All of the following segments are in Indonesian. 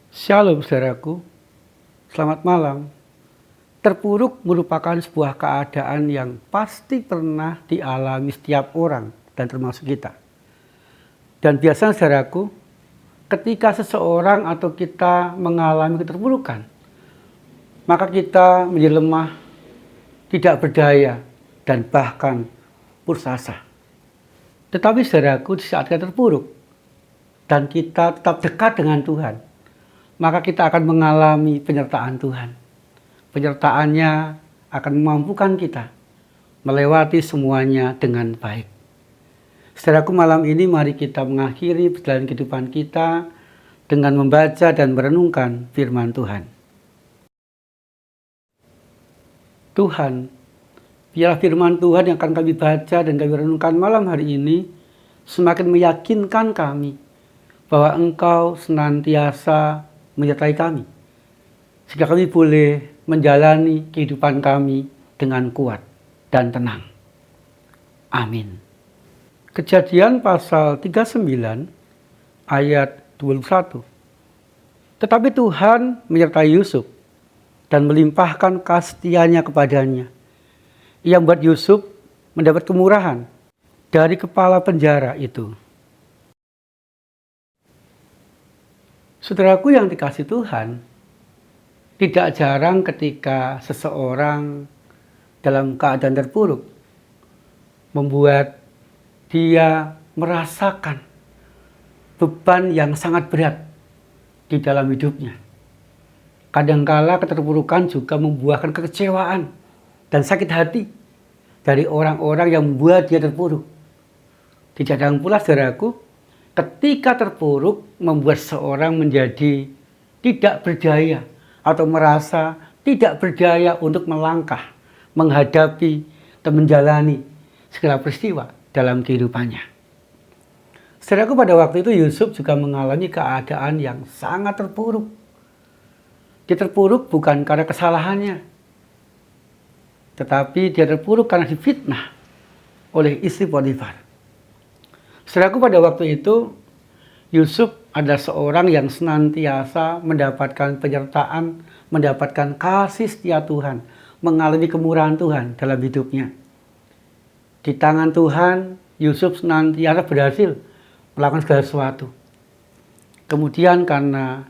Shalom saudaraku, selamat malam. Terpuruk merupakan sebuah keadaan yang pasti pernah dialami setiap orang dan termasuk kita. Dan biasanya saudaraku, ketika seseorang atau kita mengalami keterpurukan, maka kita menjadi lemah, tidak berdaya, dan bahkan putus asa. Tetapi saudaraku, di saat kita terpuruk dan kita tetap dekat dengan Tuhan, maka kita akan mengalami penyertaan Tuhan. Penyertaannya akan memampukan kita melewati semuanya dengan baik. Saudaraku, malam ini mari kita mengakhiri perjalanan kehidupan kita dengan membaca dan merenungkan firman Tuhan. Tuhan, biarlah firman Tuhan yang akan kami baca dan kami renungkan malam hari ini semakin meyakinkan kami bahwa Engkau senantiasa menyertai kami, sehingga kami boleh menjalani kehidupan kami dengan kuat dan tenang. Amin. Kejadian pasal 39 ayat 21. Tetapi Tuhan menyertai Yusuf dan melimpahkan kasih-Nya kepadanya. Ia membuat Yusuf mendapat kemurahan dari kepala penjara itu. Saudaraku yang dikasihi Tuhan, tidak jarang ketika seseorang dalam keadaan terpuruk membuat dia merasakan beban yang sangat berat di dalam hidupnya. Kadangkala keterpurukan juga membuahkan kekecewaan dan sakit hati dari orang-orang yang membuat dia terpuruk. Tidak jarang pula saudaraku, ketika terpuruk membuat seorang menjadi tidak berdaya atau merasa tidak berdaya untuk melangkah, menghadapi dan menjalani segala peristiwa dalam kehidupannya. Saudaraku, pada waktu itu Yusuf juga mengalami keadaan yang sangat terpuruk. Dia terpuruk bukan karena kesalahannya, tetapi dia terpuruk karena difitnah oleh istri Potifar. Saudaraku, pada waktu itu Yusuf adalah seorang yang senantiasa mendapatkan penyertaan, mendapatkan kasih setia Tuhan, mengalami kemurahan Tuhan dalam hidupnya. Di tangan Tuhan, Yusuf senantiasa berhasil melakukan segala sesuatu. Kemudian karena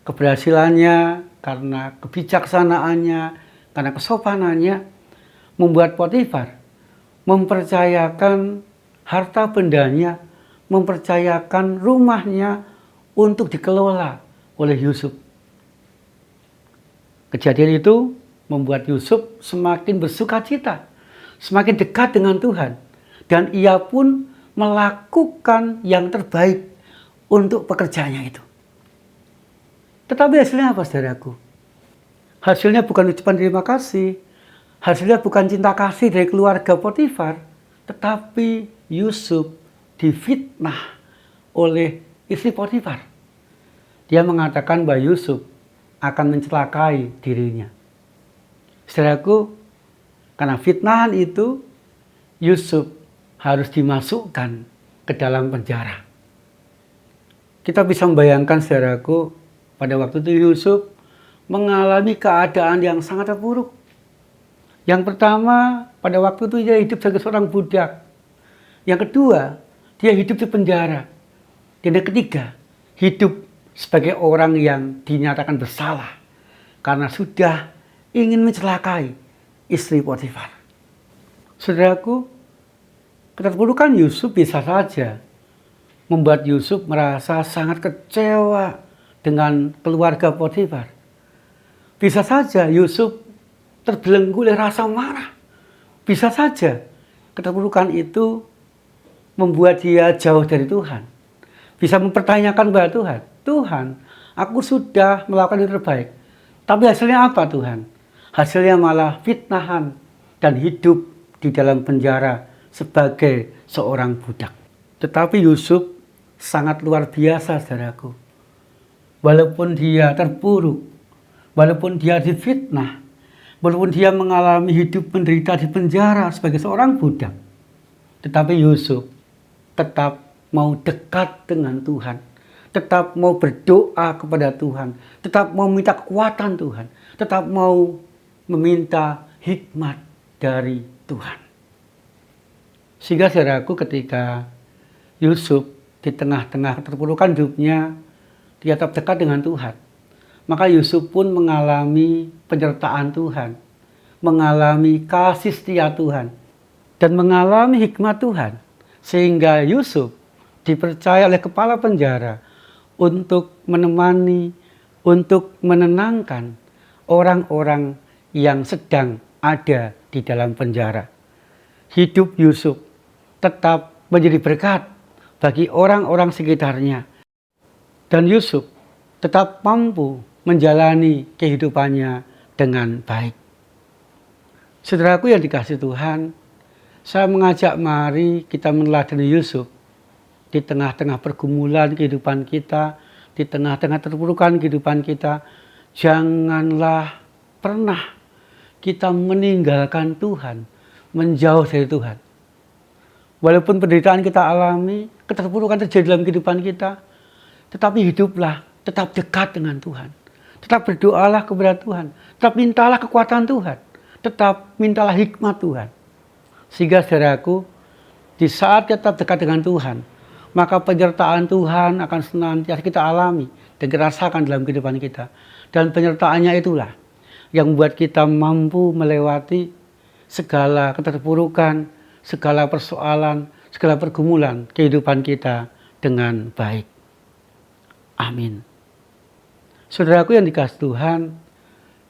keberhasilannya, karena kebijaksanaannya, karena kesopanannya, membuat Potifar mempercayakan harta bendanya, mempercayakan rumahnya untuk dikelola oleh Yusuf. Kejadian itu membuat Yusuf semakin bersukacita, semakin dekat dengan Tuhan, dan ia pun melakukan yang terbaik untuk pekerjaannya itu. Tetapi hasilnya apa, saudaraku? Hasilnya bukan ucapan terima kasih, hasilnya bukan cinta kasih dari keluarga Potifar, tetapi Yusuf difitnah oleh istri Potifar. Dia mengatakan bahwa Yusuf akan mencelakai dirinya. Saudaraku, karena fitnahan itu, Yusuf harus dimasukkan ke dalam penjara. Kita bisa membayangkan, saudaraku, pada waktu itu Yusuf mengalami keadaan yang sangat terpuruk. Yang pertama, pada waktu itu dia hidup sebagai seorang budak. Yang kedua, dia hidup di penjara. Dan yang ketiga, hidup sebagai orang yang dinyatakan bersalah karena sudah ingin mencelakai istri Potifar. Saudaraku, keterpurukan Yusuf bisa saja membuat Yusuf merasa sangat kecewa dengan keluarga Potifar. Bisa saja Yusuf terbelenggu oleh rasa marah. Bisa saja keterpurukan itu membuat dia jauh dari Tuhan. Bisa mempertanyakan bahwa Tuhan, aku sudah melakukan yang terbaik. Tapi hasilnya apa Tuhan? Hasilnya malah fitnahan dan hidup di dalam penjara sebagai seorang budak. Tetapi Yusuf sangat luar biasa, saudaraku. Walaupun dia terpuruk, walaupun dia difitnah, walaupun dia mengalami hidup menderita di penjara sebagai seorang budak, tetapi Yusuf tetap mau dekat dengan Tuhan, tetap mau berdoa kepada Tuhan, tetap mau minta kekuatan Tuhan, tetap mau meminta hikmat dari Tuhan. Sehingga saudaraku, ketika Yusuf di tengah-tengah keterpurukan hidupnya, dia tetap dekat dengan Tuhan. Maka Yusuf pun mengalami penyertaan Tuhan, mengalami kasih setia Tuhan, dan mengalami hikmat Tuhan. Sehingga Yusuf dipercaya oleh kepala penjara untuk menemani, untuk menenangkan orang-orang yang sedang ada di dalam penjara. Hidup Yusuf tetap menjadi berkat bagi orang-orang sekitarnya. Dan Yusuf tetap mampu menjalani kehidupannya dengan baik. Saudaraku yang dikasihi Tuhan, saya mengajak mari kita meneladani Yusuf di tengah-tengah pergumulan kehidupan kita, di tengah-tengah terpurukan kehidupan kita. Janganlah pernah kita meninggalkan Tuhan, menjauh dari Tuhan. Walaupun penderitaan kita alami, keterpurukan terjadi dalam kehidupan kita, tetapi hiduplah tetap dekat dengan Tuhan. Tetap berdoalah kepada Tuhan. Tetap mintalah kekuatan Tuhan. Tetap mintalah hikmat Tuhan. Sehingga saudaraku, di saat kita dekat dengan Tuhan, maka penyertaan Tuhan akan senantiasa kita alami dan kita rasakan dalam kehidupan kita. Dan penyertaannya itulah yang membuat kita mampu melewati segala keterpurukan, segala persoalan, segala pergumulan kehidupan kita dengan baik. Amin. Saudaraku yang dikasihi Tuhan,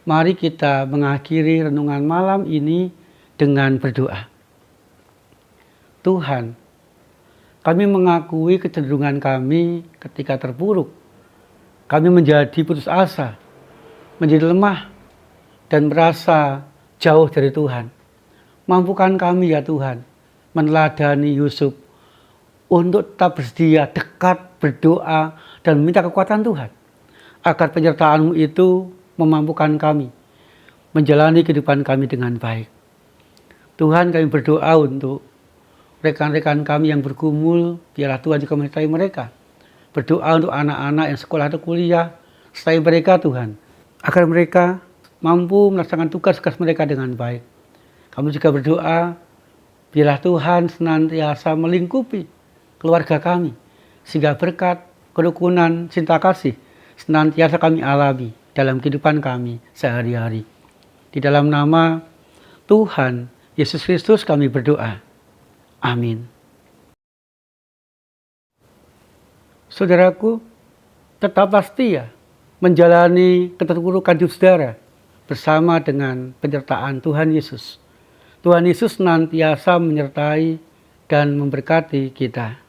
mari kita mengakhiri renungan malam ini dengan berdoa. Tuhan, kami mengakui kecenderungan kami ketika terpuruk. Kami menjadi putus asa, menjadi lemah, dan merasa jauh dari Tuhan. Mampukan kami ya Tuhan, meneladani Yusuf untuk tetap bersedia, dekat, berdoa, dan minta kekuatan Tuhan. Agar penyertaan-Mu itu memampukan kami menjalani kehidupan kami dengan baik. Tuhan, kami berdoa untuk rekan-rekan kami yang bergumul, biarlah Tuhan juga menyertai mereka. Berdoa untuk anak-anak yang sekolah atau kuliah, sertai mereka Tuhan, agar mereka mampu melaksanakan tugas-tugas mereka dengan baik. Kami juga berdoa, biarlah Tuhan senantiasa melingkupi keluarga kami, sehingga berkat, kerukunan, cinta kasih senantiasa kami alami dalam kehidupan kami sehari-hari. Di dalam nama Tuhan Yesus Kristus kami berdoa. Amin. Saudaraku, tetaplah setia menjalani keterpurukan hidup saudara bersama dengan penyertaan Tuhan Yesus. Tuhan Yesus senantiasa menyertai dan memberkati kita.